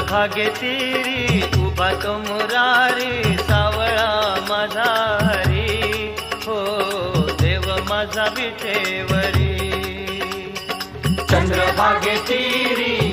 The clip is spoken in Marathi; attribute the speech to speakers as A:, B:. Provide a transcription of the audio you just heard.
A: चंद्रभागे तीरी उभा तो मुरारी सावळा माझा हरी हो देव माझा विठेवरी चंद्रभागे तीरी